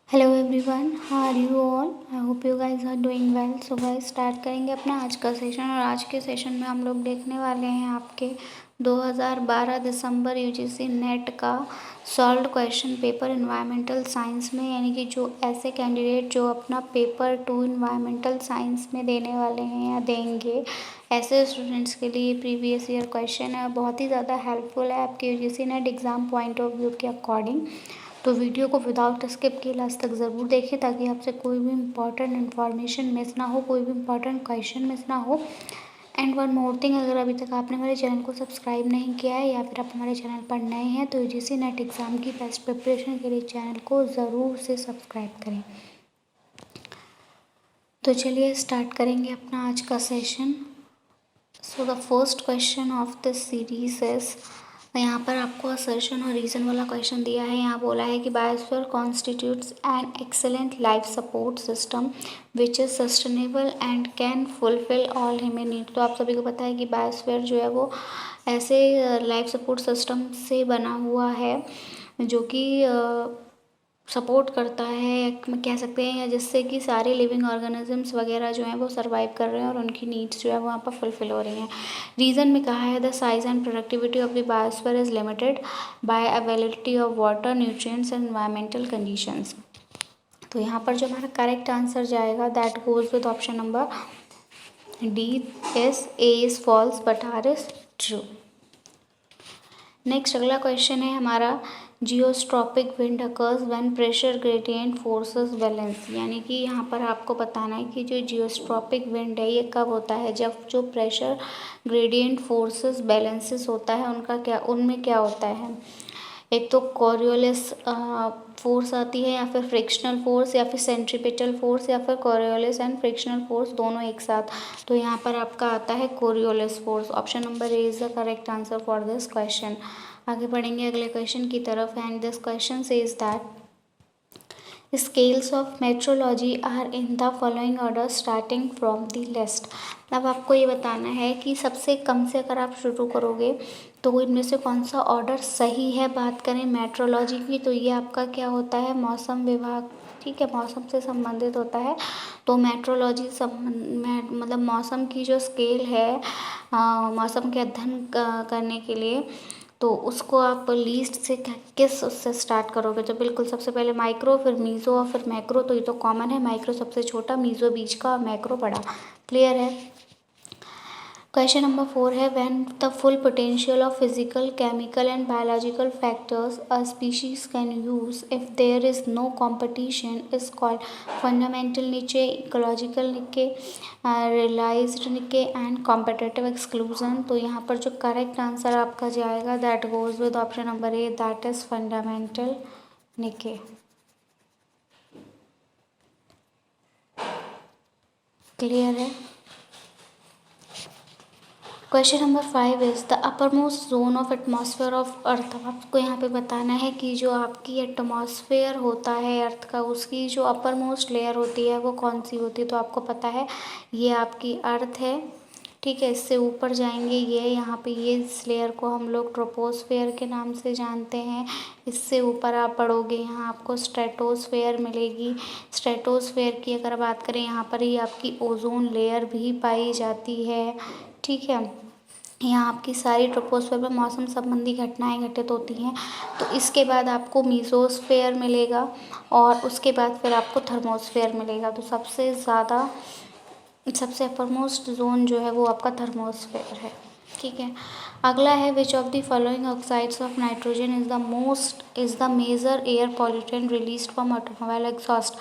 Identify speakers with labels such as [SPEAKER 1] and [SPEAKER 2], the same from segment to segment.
[SPEAKER 1] Hello everyone, how are you all? I hope you guys are doing well. So guys start करेंगे अपना आज का session. और आज के सेशन में हम लोग देखने वाले हैं आपके 2012 दिसंबर यूजीसी नेट का solved question paper environmental science में, यानी कि जो ऐसे कैंडिडेट जो अपना पेपर 2 एनवायरमेंटल साइंस में देने वाले हैं या देंगे, ऐसे स्टूडेंट्स के लिए प्रीवियस ईयर क्वेश्चन है, बहुत ही ज़्यादा हेल्पफुल है आपके UGC net exam point of view के अकॉर्डिंग। तो वीडियो को विदाउट स्किप किए लास्ट तक ज़रूर देखें ताकि आपसे कोई भी इम्पॉर्टेंट इन्फॉर्मेशन मिस ना हो, कोई भी इम्पॉर्टेंट क्वेश्चन मिस ना हो। एंड वन मोर थिंग, अगर अभी तक आपने हमारे चैनल को सब्सक्राइब नहीं किया है या फिर आप हमारे चैनल पर नए हैं तो यूजीसी नेट एग्ज़ाम की बेस्ट प्रिपरेशन के लिए चैनल को ज़रूर से सब्सक्राइब करें। तो चलिए स्टार्ट करेंगे अपना आज का session. So the first question of this series is, यहाँ पर आपको असर्शन और रीज़न वाला क्वेश्चन दिया है। यहाँ बोला है कि biosphere constitutes an excellent life support system which is sustainable and can fulfil all human need. तो आप सभी को पता है कि बायोस्फीयर जो है वो ऐसे लाइफ सपोर्ट सिस्टम से बना हुआ है जो कि सपोर्ट करता है, कह सकते हैं, या जिससे कि सारे लिविंग ऑर्गेनिजम्स वगैरह जो हैं वो सर्वाइव कर रहे हैं और उनकी नीड्स जो है वहाँ पर फुलफिल हो रही हैं। रीज़न में कहा है the size and productivity of the biosphere is limited by availability of water, nutrients and environmental conditions. तो यहाँ पर जो हमारा करेक्ट आंसर जाएगा that goes with option number D is A is false but R is true. Next अगला question है हमारा, geostrophic wind occurs when pressure gradient forces balance. यानी कि यहाँ पर आपको बताना है कि जो जियोस्ट्रॉपिक विंड है ये कब होता है, जब जो प्रेशर ग्रेडियंट फोर्सेस बैलेंसेस होता है उनमें क्या होता है। एक तो कोरियोलिस फोर्स आती है, या फिर फ्रिक्शनल फोर्स, या फिर सेंट्रीपिटल फोर्स, या फिर कोरियोलिस एंड फ्रिक्शनल फोर्स दोनों एक साथ। तो यहाँ पर आपका आता है Coriolis force. Option number A is the correct answer for this question. आगे बढ़ेंगे अगले क्वेश्चन की तरफ। And this question says that scales of metrology are in the following order starting from the list. अब आपको ये बताना है कि सबसे कम से अगर आप शुरू करोगे तो इनमें से कौन सा ऑर्डर सही है। बात करें मेट्रोलॉजी की तो ये आपका क्या होता है, मौसम विभाग, ठीक है, मौसम से संबंधित होता है। तो मेट्रोलॉजी मतलब मौसम की जो स्केल है मौसम के अध्ययन करने के लिए, तो उसको आप लीस्ट से किस उससे स्टार्ट करोगे। तो बिल्कुल सबसे पहले माइक्रो, फिर मीज़ो और फिर मैक्रो। तो ये तो कॉमन है, माइक्रो सबसे छोटा, मीज़ो बीच का और मैक्रो बड़ा। क्लियर है। क्वेश्चन नंबर 4 है, when the full potential of physical, chemical and biological factors a species can use if there is no competition is called fundamental niche, ecological niche, realized niche and competitive exclusion. तो यहाँ पर जो correct answer आपका जाएगा that goes with option number A, that is fundamental niche. Clear है। Question number 5 is the upper most zone of atmosphere of earth. आपको यहाँ पे बताना है कि जो आपकी एटमॉस्फेयर होता है अर्थ का, उसकी जो अपर मोस्ट लेयर होती है वो कौन सी होती है। तो आपको पता है ये आपकी अर्थ है, ठीक है। इससे ऊपर जाएंगे ये यहाँ पे, ये इस लेयर को हम लोग ट्रोपोस्फेयर के नाम से जानते हैं। इससे ऊपर आप बढ़ोगे यहाँ आपको स्ट्रेटोस्फेयर मिलेगी। स्ट्रेटोस्फेयर की अगर बात करें यहाँ पर ही आपकी ओजोन लेयर भी पाई जाती है, ठीक है। यहाँ आपकी सारी ट्रोपोस्फेयर में मौसम संबंधी घटनाएं घटित होती हैं। तो इसके बाद आपको मीसोस्फेयर मिलेगा और उसके बाद फिर आपको थर्मोस्फेयर मिलेगा। तो सबसे अपरमोस्ट जोन जो है वो आपका थर्मोस्फेयर है, ठीक है। अगला है, which of the following oxides of nitrogen is the major air pollutant release from automobile exhaust.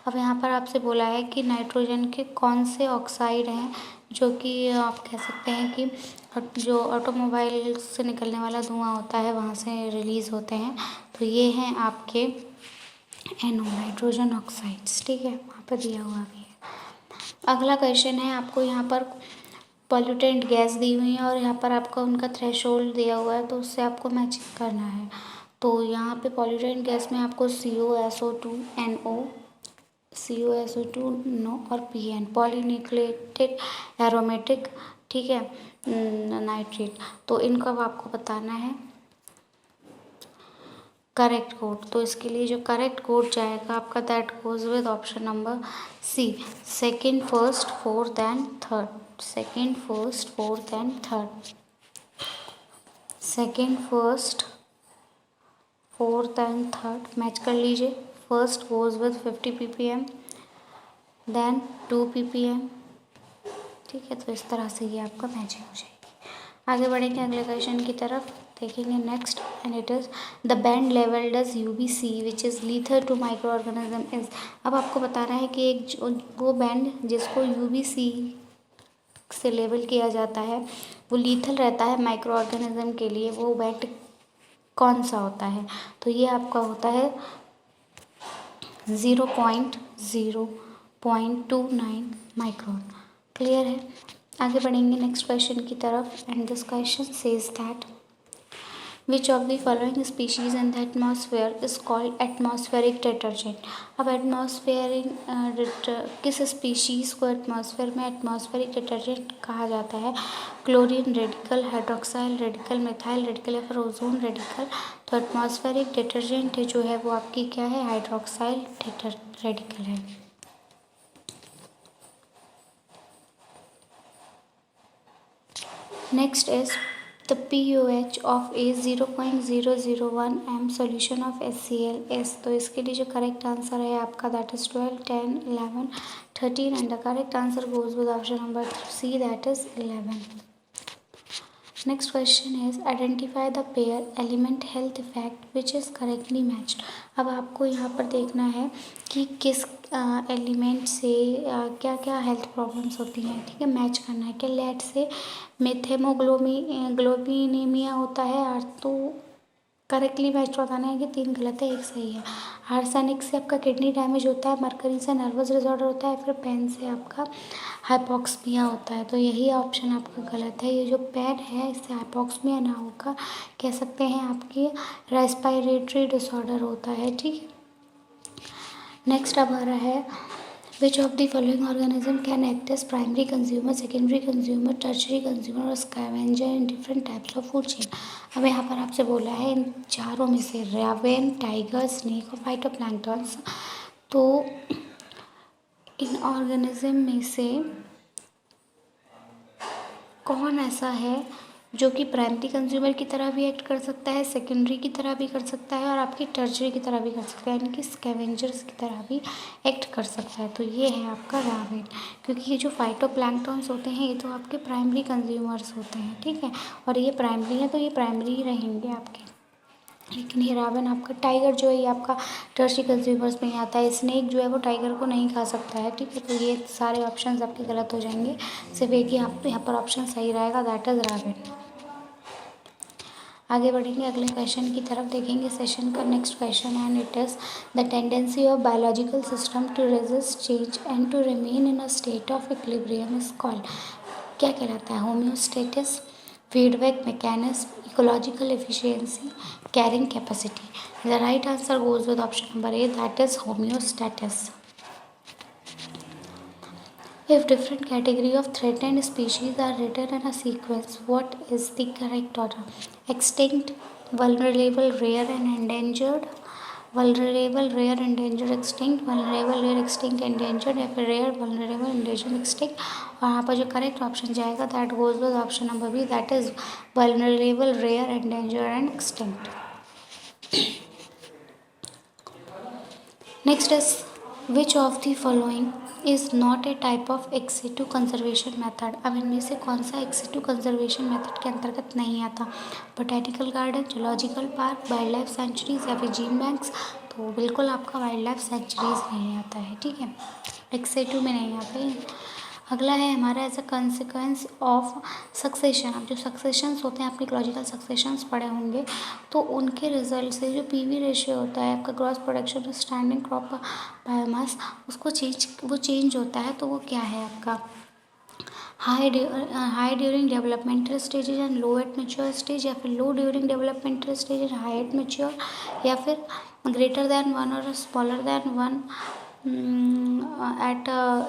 [SPEAKER 1] अब यहाँ पर आपसे बोला है कि नाइट्रोजन के कौन से ऑक्साइड हैं जो कि आप कह सकते हैं कि जो ऑटोमोबाइल से निकलने वाला धुआं होता है वहाँ से रिलीज़ होते हैं। तो ये हैं आपके NO, नाइट्रोजन ऑक्साइड्स, ठीक है, वहाँ पर दिया हुआ भी है। अगला क्वेश्चन है, आपको यहाँ पर पॉल्यूटेंट गैस दी हुई है और यहाँ पर आपका उनका थ्रेशोल्ड दिया हुआ है, तो उससे आपको मैचिंग करना है। तो यहाँ पे पॉल्यूटेंट गैस में आपको COSO2 NO, COSO2 नो और PN, पॉलीन्यूक्लिएटेड एरोमेटिक, ठीक है, नाइट्रेट। तो इनका आपको बताना है। Correct code. तो इसके लिए जो करेक्ट कोड जाएगा आपका that goes with option number C, second first fourth and third. Second first fourth and third, second first fourth and third match कर लीजिए। First goes with 50 ppm, then 2 ppm, ठीक है। तो इस तरह से ये आपका मैचिंग हो जाएगी। आगे बढ़ेंगे अगले क्वेश्चन की तरफ, देखेंगे next and it is the band level does UVC which is lethal to micro organism is. अब आपको बताना है कि एक वो बैंड जिसको UVC से लेवल किया जाता है वो लीथल रहता है माइक्रो ऑर्गेनिज्म के लिए, वो बैंड कौन सा होता है। तो ये आपका होता है 0.0.29 माइक्रोन। क्लियर है। आगे बढ़ेंगे नेक्स्ट क्वेश्चन की तरफ and this question says that which of the following species in the atmosphere is called atmospheric detergent. अब एटमॉस्फेरिक किस स्पीशीज़ को एटमॉस्फेयर में एटमॉस्फेरिक डिटर्जेंट कहा जाता है। Chlorine radical, hydroxyl radical, methyl radical या फिर ओजोन रेडिकल। तो एटमॉस्फेरिक डिटर्जेंट जो है वो आपकी क्या है, हाइड्रोक्साइल रेडिकल है। Next is the pH of is 0.001 m solution of HCl is। तो इसके लिए जो करेक्ट आंसर है आपका that is 12, 10, 11, 13 and the correct answer goes with option number C that is 11। Next question is identify the pair element health effect which is correctly matched. अब आपको यहाँ पर देखना है कि किस एलिमेंट से क्या क्या हेल्थ प्रॉब्लम्स होती हैं, ठीक है, मैच करना है। क्या लेट से ग्लोबिनेमिया होता है और तो करेक्टली मैच बताना है कि 3 गलत है 1 सही है। आर्सेनिक से आपका किडनी डैमेज होता है, मरकरी से नर्वस डिसऑर्डर होता है, फिर पेन से आपका हाइपोक्सिया होता है। तो यही ऑप्शन आपका गलत है। ये जो पेन है इससे हाइपोक्सिया ना होकर कह सकते हैं आपकी रेस्पिरेटरी डिसऑर्डर होता है, ठीक है। नेक्स्ट अब आ रहा है which of the following organism can act as primary consumer, secondary consumer, tertiary consumer और scavenger in different types of food chain. अब यहाँ पर आपसे बोला है इन चारों में से रेवेन, टाइगर, स्नेक और फाइटोप्लैंक्टन्स। तो इन ऑर्गेनिज्म में से कौन ऐसा है जो कि प्राइमरी कंज्यूमर की तरह भी एक्ट कर सकता है, सेकेंडरी की तरह भी कर सकता है और आपकी टर्शरी की तरह भी कर सकता है, यानी कि स्कैवेंजर्स की तरह भी एक्ट कर सकता है। तो ये है आपका रावेन, क्योंकि ये जो फाइटोप्लैंक्टन्स होते हैं ये तो आपके प्राइमरी कंज्यूमर्स होते हैं, ठीक है, और ये प्राइमरी है तो ये प्राइमरी ही रहेंगे आपके। लेकिन ये रावेन आपका, टाइगर जो है ये आपका टर्शरी कंज्यूमर्स में ही आता है। स्नेक जो है वो टाइगर को नहीं खा सकता है, ठीक है। तो ये सारे ऑप्शंस आपके गलत हो जाएंगे, सिर्फ एक ही यहाँ पर ऑप्शन सही रहेगा दैट इज़ रावेन। आगे बढ़ेंगे अगले क्वेश्चन की तरफ, देखेंगे सेशन का next question and it is the tendency of biological system to resist change and to remain in a state of equilibrium is called. क्या कहलाता है, homeostasis, feedback mechanism, ecological efficiency, carrying capacity. The right answer goes with option number A that is homeostasis. If different category of threatened species are written in a sequence, what is the correct order? Extinct, vulnerable, rare and endangered, vulnerable, rare, endangered, extinct, vulnerable, rare, extinct, endangered या फिर rare, vulnerable, endangered, extinct। और यहाँ पर जो correct option जाएगा that goes with option number B that is vulnerable, rare, endangered and extinct। Next is which of the following is not a type of ex situ conservation method। अब इनमें से कौन सा ex situ conservation method के अंतर्गत नहीं आता। Botanical garden, zoological park, wild life sanctuaries या फिर जीन बैंक्स। तो बिल्कुल आपका वाइल्ड लाइफ सेंचुरीज नहीं आता है, ठीक है, ex situ में नहीं आता है। अगला है हमारा as a consequence of succession. अब जो सक्सेशंस होते हैं आपने इकोलॉजिकल सक्सेशंस पढ़े होंगे, तो उनके रिजल्ट से जो PV रेशियो होता है आपका gross production standing crop biomass उसको चेंज होता है। तो वो क्या है आपका high during developmental stages and low at mature stage, या फिर low during developmental stage and high at mature, या फिर ग्रेटर दैन 1 और smaller than 1 at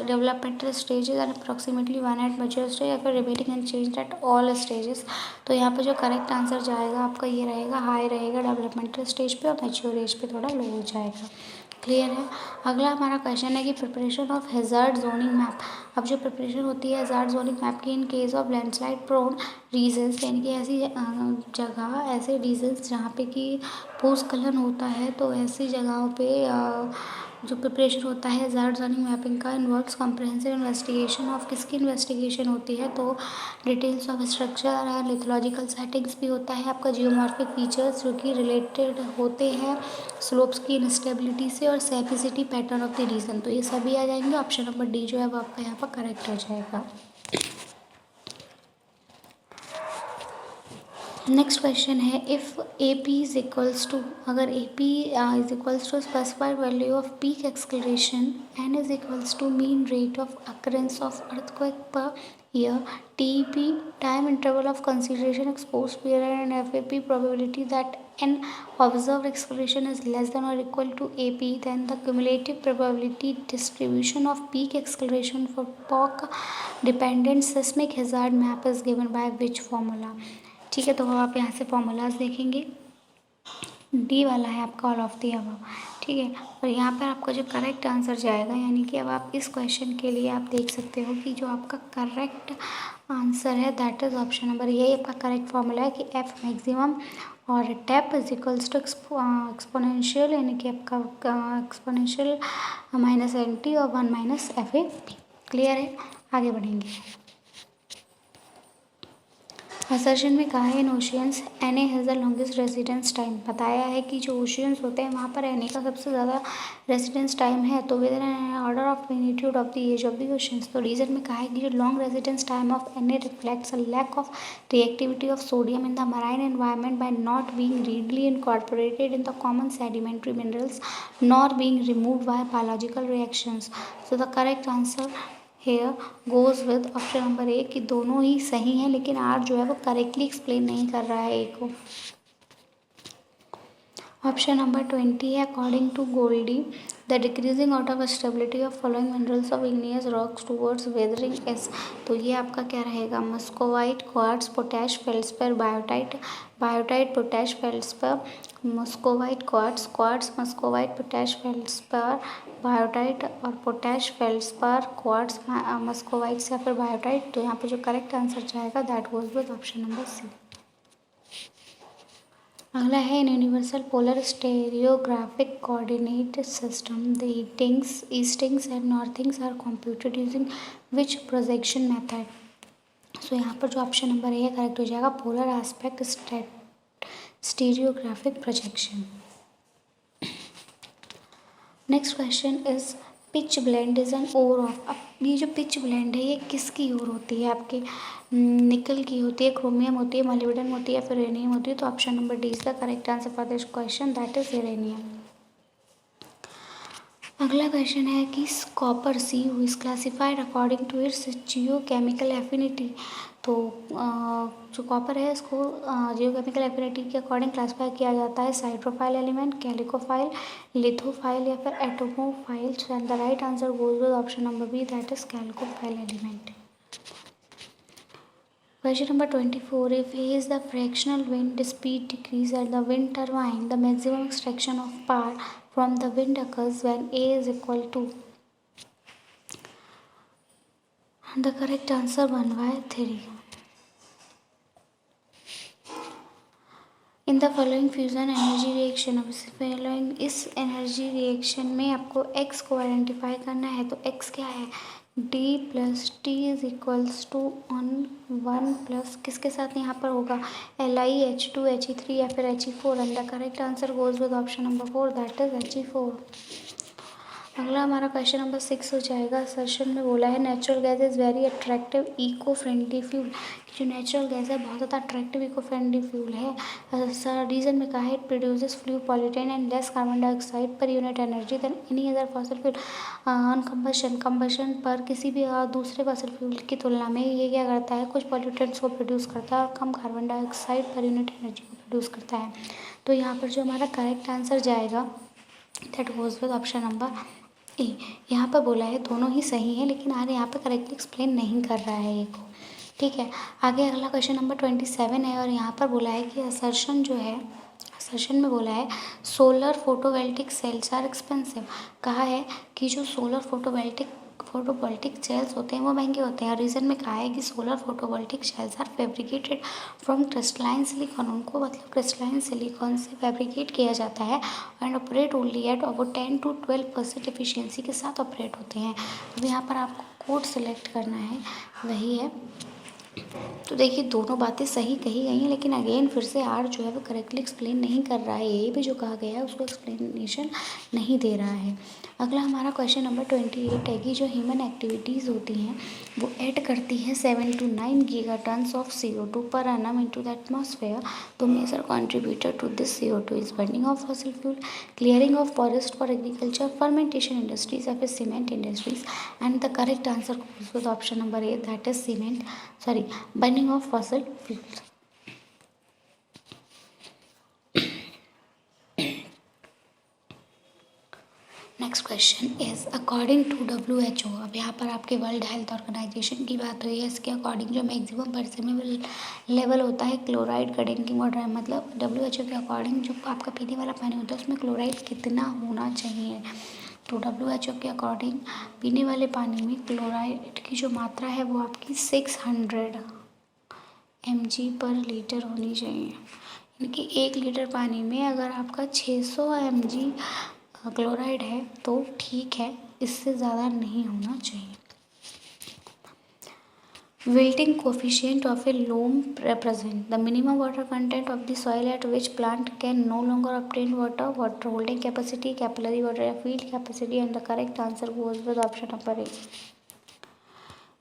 [SPEAKER 1] developmental stages and approximately 1 at mature stage या फिर remaining unchanged at all stages। तो यहाँ पे जो करेक्ट आंसर जाएगा आपका ये रहेगा, हाई रहेगा डेवलपमेंटल स्टेज पे और मैच्योर एज पे थोड़ा लो हो जाएगा। क्लियर है। अगला हमारा क्वेश्चन है कि preparation of hazard zoning map. अब जो प्रिपरेशन होती है हैजार्ड जोनिंग मैप की in case of landslide prone regions, यानी कि ऐसी जगह, ऐसे रीजन्स जहाँ पे कि भूस्खलन होता है, तो ऐसी जगहों पे जो प्रिपरेशन होता है हैजार्ड जोनिंग मैपिंग का इन्वॉल्व्स कॉम्प्रिहेंसिव इन्वेस्टिगेशन ऑफ, किसकी इन्वेस्टिगेशन होती है, तो डिटेल्स ऑफ स्ट्रक्चर और लिथोलॉजिकल सेटिंग्स भी होता है आपका, जियोमॉर्फिक फीचर्स जो कि रिलेटेड होते हैं स्लोप्स की इंस्टेबिलिटी से, और सेपिसिटी पैटर्न ऑफ द रीजन। तो ये सभी आ जाएंगे। ऑप्शन नंबर डी जो है वो आपका यहाँ पर करेक्ट हो जाएगा। Next question is if A P is equals to, अगर A P is equals to specified value of peak acceleration N is equals to mean rate of occurrence of earthquake per year, T P time interval of consideration exposure period, and F A P probability that an observed acceleration is less than or equal to AP, then the cumulative probability distribution of peak acceleration for POC dependent seismic hazard map is given by which formula। ठीक है, तो आप यहाँ से formulas देखेंगे, D वाला है आपका ऑल ऑफ दी अबव। ठीक है, और यहाँ पर आपका जो करेक्ट आंसर जाएगा, यानी कि अब आप इस क्वेश्चन के लिए आप देख सकते हो कि जो आपका करेक्ट आंसर है दैट इज ऑप्शन नंबर, यही आपका करेक्ट फॉर्मूला है कि एफ मैक्सिमम और TP is equals to exponential, यानी कि आपका एक्सपोनेंशियल माइनस एन टी और 1 minus F A P. Clear है, आगे बढ़ेंगे। असर्शन में कहा है in oceans N A has the longest residence time, बताया है कि जो ओशियंस होते हैं वहाँ पर एन ए का सबसे ज़्यादा रेजिडेंस टाइम है, तो with an order of magnitude of the age of the oceans. तो रीजन में कहा है कि जो long residence time of N A reflects a lack of reactivity of sodium in the marine environment by not being readily incorporated in the common sedimentary minerals nor being removed by biological reactions. So the correct answer here goes with option number A, कि दोनों ही सही हैं, लेकिन are जो है वो correctly explain नहीं कर रहा है ए को। ऑप्शन नंबर 20 है according to Goldich the decreasing out of stability of following minerals of igneous rocks towards weathering is. तो ये आपका क्या रहेगा, muscovite, quartz, potash feldspar, biotite, biotite, potash feldspar, muscovite, quartz, quartz, muscovite, potash feldspar, biotite और potash feldspar, quartz, muscovites या फिर biotite. तो यहाँ पे जो करेक्ट आंसर जाएगा that goes with option number C. अगला है in universal polar stereographic coordinate system the eastings and northings are computed using which projection method. So यहाँ पर जो ऑप्शन नंबर ए करेक्ट हो जाएगा, polar aspect stereographic projection. Next question is pitchblende is an ore of. अब ये जो pitch blend है ये किसकी ओर होती है, आपके निकल की होती है, क्रोमियम होती है, मोलिब्डेनम होती है, फिर यूरेनियम होती है। तो option number D is the correct answer for this question that is uranium. अगला क्वेश्चन है कि copper see who is classified according to its geochemical affinity. तो जो कॉपर है इसको जियोकेमिकल एफिनिटी के अकॉर्डिंग क्लासिफाई किया जाता है साइट्रोफाइल एलिमेंट, कैलिकोफाइल, लिथोफाइल या फिर atmophile. And the right answer goes with option number B that is chalcophile element. Question number 24. If A is the fractional wind speed decrease at the wind turbine, the maximum extraction of power from the wind occurs when A is equal to. The correct answer 1/3. In the following fusion energy reaction, इस energy reaction में आपको x को identify करना है। तो x क्या है, d plus T is equals to 1 plus किसके साथ यहाँ पर होगा, LiH2 He3 या फिर He4। And the correct answer goes with option number 4 that is He4। अगला हमारा क्वेश्चन नंबर 6 हो जाएगा। सर्शन में बोला है natural gas is very attractive eco friendly fuel. जो नेचुरल गैस है बहुत ज़्यादा अट्रैक्टिव इको फ्रेंडली फ्यूल है। रीज़न में कहा है it produces fewer pollutant and less carbon dioxide per unit energy than any other fossil fuel on combustion पर किसी भी दूसरे फॉसिल फ्यूल की तुलना में ये क्या करता है, कुछ पॉल्यूटेंट्स को प्रोड्यूस करता है और कम carbon dioxide per unit energy को प्रोड्यूस करता है। तो यहाँ पर जो हमारा करेक्ट आंसर जाएगा that goes with option number C, यहाँ पर बोला है दोनों ही सही है, लेकिन आर यहाँ पर करेक्टली एक्सप्लेन नहीं कर रहा है ये को। ठीक है, आगे अगला क्वेश्चन नंबर 27 है और यहाँ पर बोला है कि असर्शन जो है, असर्शन में बोला है solar photovoltaic cells are expensive. कहा है कि जो सोलर फोटोवोल्टिक सेल्स होते हैं वो महंगे होते हैं। रीज़न में कहा है कि solar photovoltaic cells are fabricated from crystalline silicon, उनको मतलब क्रिस्टलाइन सिलिकॉन से फैब्रिकेट किया जाता है एंड ऑपरेट ओनली एट वो 10 to 12% एफिशिएंसी के साथ ऑपरेट होते हैं। अब यहाँ पर आपको कोड सेलेक्ट करना है, वही है। तो देखिए दोनों बातें सही कही गई हैं, लेकिन अगेन फिर से आर जो है वो करेक्टली एक्सप्लेन नहीं कर रहा है, ये भी जो कहा गया है उसको एक्सप्लेनेशन नहीं दे रहा है। अगला हमारा क्वेश्चन नंबर 28 है कि जो ह्यूमन एक्टिविटीज़ होती हैं वो ऐड करती हैं 7 to 9 gigatons ऑफ CO2 पर annum into the atmosphere। तो major contributor to this CO2 is burning of fossil fuel, clearing of forest for agriculture, fermentation industries या फिर cement industries, and the correct answer goes with option number A, that is burning of fossil fuels। Next question is according to WHO। अब यहाँ पर आपके world health organisation की बात हुई है, इसके अकॉर्डिंग जो मैक्सिमम परसेमेबल लेवल होता है क्लोराइड का ड्रिंकिंग वाटर, मतलब WHO के अकॉर्डिंग जो आपका पीने वाला पानी होता है उसमें क्लोराइड कितना होना चाहिए। तो WHO के अकॉर्डिंग पीने वाले पानी में क्लोराइड की जो मात्रा है वो आपकी 600 mg पर लीटर होनी चाहिए, यानी कि 1 लीटर पानी में अगर आपका 600 mg क्लोराइड है तो ठीक है, इससे ज़्यादा नहीं होना चाहिए। Wilting coefficient of a loam represent the minimum water content of the soil at which plant can no longer obtain water, water holding capacity, capillary water या field capacity, and the correct answer goes with option number A।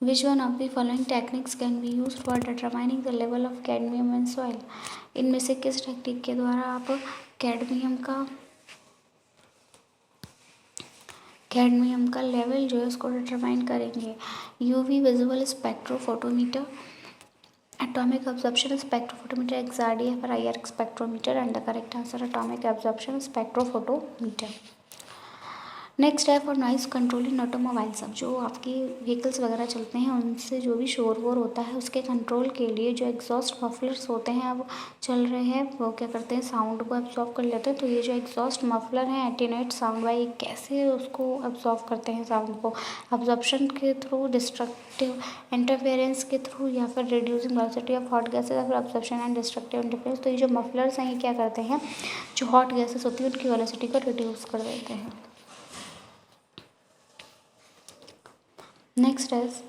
[SPEAKER 1] Which one of the following techniques can be used for determining the level of cadmium in soil? इनमें से किस technique के द्वारा आप cadmium का level जो है उसको डिटरमाइन करेंगे? UV visual spectrophotometer, atomic absorption spectrophotometer, XRD या फिर IR spectrometer, and the correct answer atomic absorption spectrophotometer. Next है for noise control in automobiles. अब जो आपकी व्हीकल्स वगैरह चलते हैं उनसे जो भी शोर वोर होता है उसके कंट्रोल के लिए जो एग्जॉस्ट मफलर्स होते हैं अब चल रहे हैं वो क्या करते हैं, साउंड को एब्जॉर्ब कर लेते हैं। तो ये जो एग्जॉस्ट मफलर हैं एटेन्यूएट साउंड बाई, कैसे उसको एब्जॉर्ब करते हैं साउंड को? एब्जॉर्प्शन के थ्रू, डिस्ट्रक्टिव इंटरफेरेंस के थ्रू, या फिर reducing velocity of hot gases, या फिर एब्जॉर्प्शन एंड डिस्ट्रक्टिव इंटरफेरेंस। तो ये जो मफलर्स हैं ये क्या करते हैं, जो हॉट गैसेज होती है उनकी वेलोसिटी को रिड्यूस कर देते हैं। Next is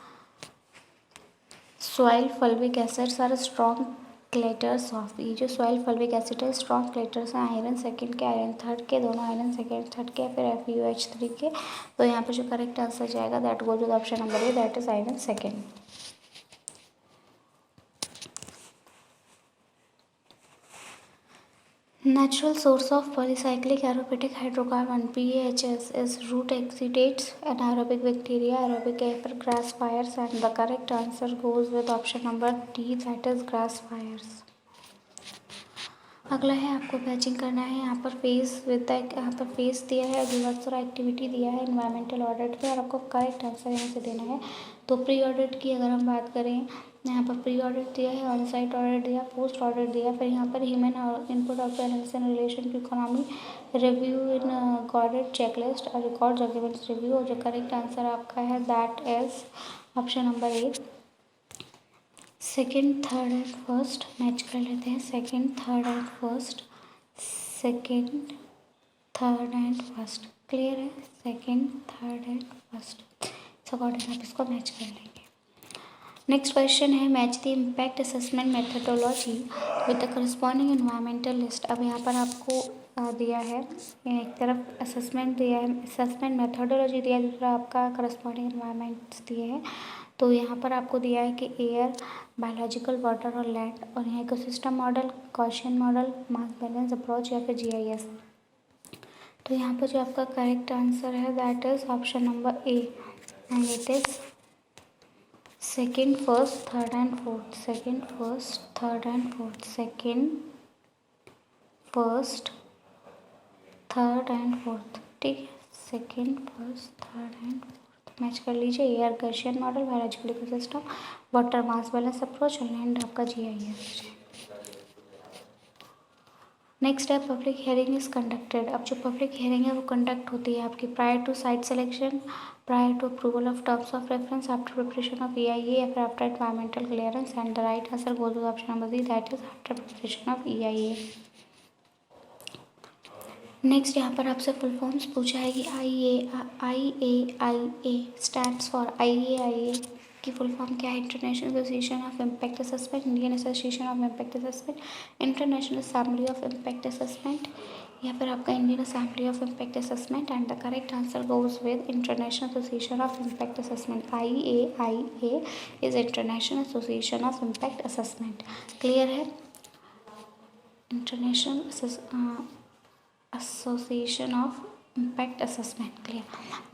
[SPEAKER 1] soil fulvic acids are strong chelators of. ये जो सॉइल फल्विक एसिड है स्ट्रॉन्ग क्लेटर्स हैं आयरन सेकंड के, आयरन थर्ड के, दोनों आयरन सेकंड थर्ड के, फिर FeOH3 के। तो यहाँ पे जो करेक्ट आंसर जाएगा that goes with option number A, that is iron second. Natural source of polycyclic aromatic hydrocarbon (PAHs) is root exudates, anaerobic bacteria, aerobic air grass fires, and the correct answer goes with option number D, that is grass fires। अगला है आपको matching करना है। यहाँ पर face with यहाँ पर face दिया है, रिवर्स और एक्टिविटी दिया है एनवायरमेंटल ऑडिट पे, और आपको करेक्ट आंसर यहाँ से देना है। तो प्री ऑडिट की अगर हम बात करें, यहाँ पर प्री ऑडिट दिया है, ऑन साइट ऑडिट दिया, पोस्ट ऑडिट दिया, फिर यहाँ पर human input of analysis in relation to economy, review in audit checklist और रिकॉर्ड डॉक्यूमेंट्स रिव्यू। और जो करेक्ट आंसर आपका है that is option number A. Second, third and first match कर लेते हैं। Second, third and first, second, third and first, clear है? Second, third and first, इस अकॉर्डिंग आप इसको मैच कर लेंगे। नेक्स्ट क्वेश्चन है match the impact assessment methodology with the corresponding environmental list. अब यहाँ पर आपको दिया है, एक तरफ असेसमेंट दिया है, असेसमेंट मेथडोलॉजी दिया है, दूसरा आपका करस्पॉन्डिंग एनवायरमेंट्स दिए हैं। तो यहाँ पर आपको दिया है कि एयर, बायोलॉजिकल, वाटर और लैंड, और यहाँ ecosystem model, Gaussian model, mass balance approach या फिर GIS। तो यहाँ पर जो आपका करेक्ट आंसर है that is option number A, and it is second, first, third and fourth, second, first, third and fourth, second, first, third and fourth, ठीक है, second, first, third and fourth match कर लीजिए। Air Gaussian model, biological ecosystem, water mass balance approach और land आपका GIS। Next है public hearing is conducted. अब जो public hearing है वो कंडक्ट होती है आपकी prior to site selection, prior to approval of terms of reference, after preparation of EIA या फिर after environmental clearance and the right answer goes with option number C, that is after preparation of EIA। Next यहाँ पर आपसे full forms पूछा है कि IAIA stands for IAIA की full form क्या है? International association of impact assessment, Indian association of impact assessment, international assembly of impact assessment या फिर आपका Indian assembly of impact assessment. And the correct answer goes with International association of impact Assessment. IAIA is International association of impact Assessment. Clear है? International association of impact Assessment. Clear.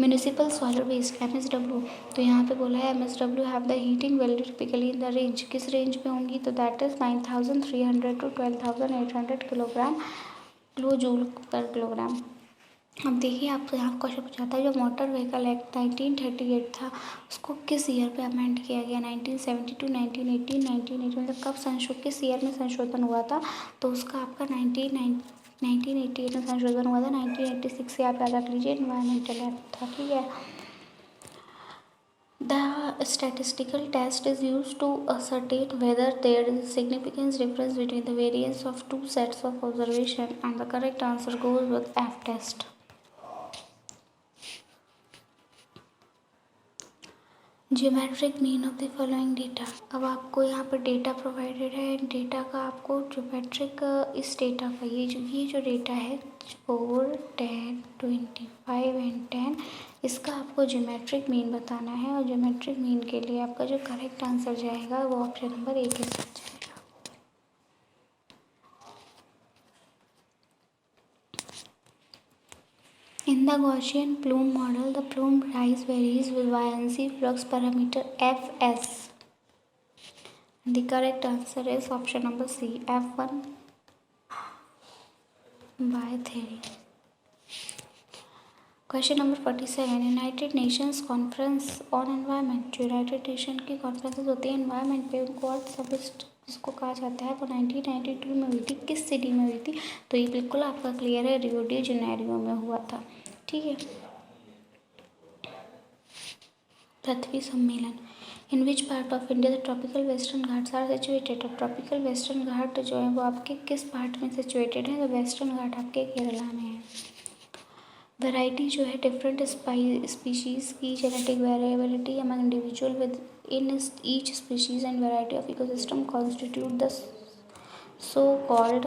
[SPEAKER 1] Municipal solid waste MSW, तो यहाँ पे बोला है MSW have the heating value typically in the range, किस range में होंगी? तो that is 9300 to 12800 kilo joule per kilogram. अब देखिए आपको यहाँ क्वेश्चन पूछा था जो मोटर व्हीकल एक्ट 1938 था उसको किस ईयर पे अमेंड किया गया? 1972, 1918, 1980, मतलब कब संशोधन, किस ईयर में संशोधन हुआ था? तो उसका आपका 1988 में संशोधन हुआ था। 1986 से आप याद रख लीजिए, इन्वायरमेंटल एक्ट था। ठीक है। The statistical test is used to ascertain whether there is a significant difference between the variance of two sets of observation, and the correct answer goes with F test. Geometric mean of the following data. अब आपको यहाँ पर data provided है, data का आपको geometric इस data का ये जो डेटा है 4, 10, 25 एंड 10, इसका आपको ज्योमेट्रिक मीन बताना है। और ज्योमेट्रिक मीन के लिए आपका जो करेक्ट आंसर जाएगा वो ऑप्शन नंबर 1 के साथ जाएगा। In the Gaussian plume model, the plume size varies with buoyancy flux parameter Fs. The correct answer is option number C, F1 by 3. Question number 47. United Nations Conference on Environment, जो United nation की conferences होती है environment पे, उनको अर्थ summit जिसको कहा जाता है वो 1992 में हुई थी। किस सिटी में हुई थी? तो ये बिल्कुल आपका क्लियर है, रियो डी जेनेरियो में हुआ था। ठीक है। पृथ्वी सम्मेलन, in which part of India the tropical Western Ghats are situated. अब ट्रॉपिकल वेस्टर्न घाट जो है वो आपके किस पार्ट में सिचुएटेड है? तो वेस्टर्न घाट आपके केरला में है। वैरायटी जो है डिफरेंट स्पीशीज़ की genetic variability among individual within each species and variety of ecosystem constitute the so called,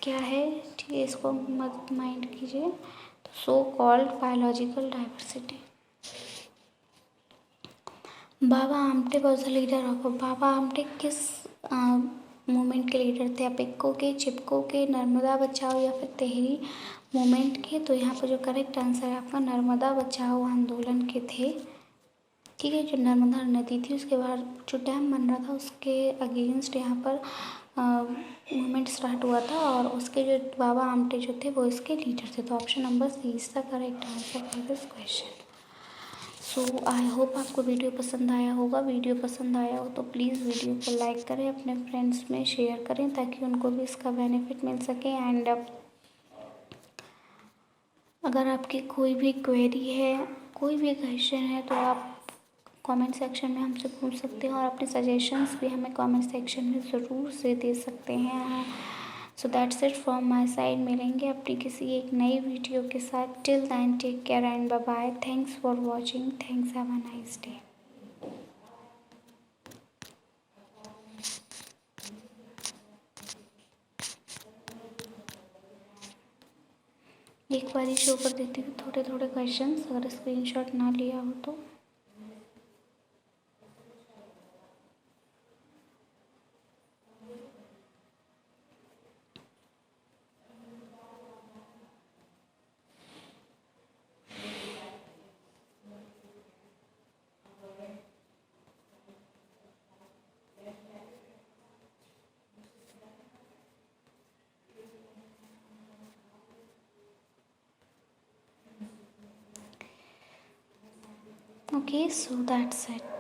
[SPEAKER 1] क्या है? ठीक है, इसको मत माइंड कीजिए। तो so called biological diversity. Baba Amte was the leader of, Baba Amte किस मूवमेंट के लीडर थे? आप इक्को के, चिपको के, नर्मदा बचाओ या फिर तेहरी मूवमेंट के? तो यहाँ पर जो करेक्ट आंसर है आपका नर्मदा बचाओ आंदोलन के थे। ठीक है। जो नर्मदा नदी थी उसके बाद जो डैम बन रहा था उसके अगेंस्ट यहाँ पर मूवमेंट स्टार्ट हुआ था और उसके जो बाबा आमटे जो थे वो इसके लीडर थे। तो option number C is the correct answer for this question. So I hope आपको वीडियो पसंद आया होगा। वीडियो पसंद आया हो तो प्लीज़ वीडियो को लाइक करें, अपने फ्रेंड्स में शेयर करें ताकि उनको भी इसका बेनिफिट मिल सके। एंड अगर आपकी कोई भी क्वेरी है, कोई भी क्वेश्चन है तो आप कमेंट सेक्शन में हमसे पूछ सकते हैं और अपने सजेशंस भी हमें कमेंट सेक्शन में ज़रूर से दे सकते हैं। So that's it from my side. मिलेंगे अपनी किसी एक नई वीडियो के साथ। Till then take care and bye bye. Thanks for watching. Thanks, have a nice day. एक बार ही शो कर देती हूँ थोड़े थोड़े क्वेश्चंस, अगर स्क्रीनशॉट ना लिया हो तो। Okay, so that's it.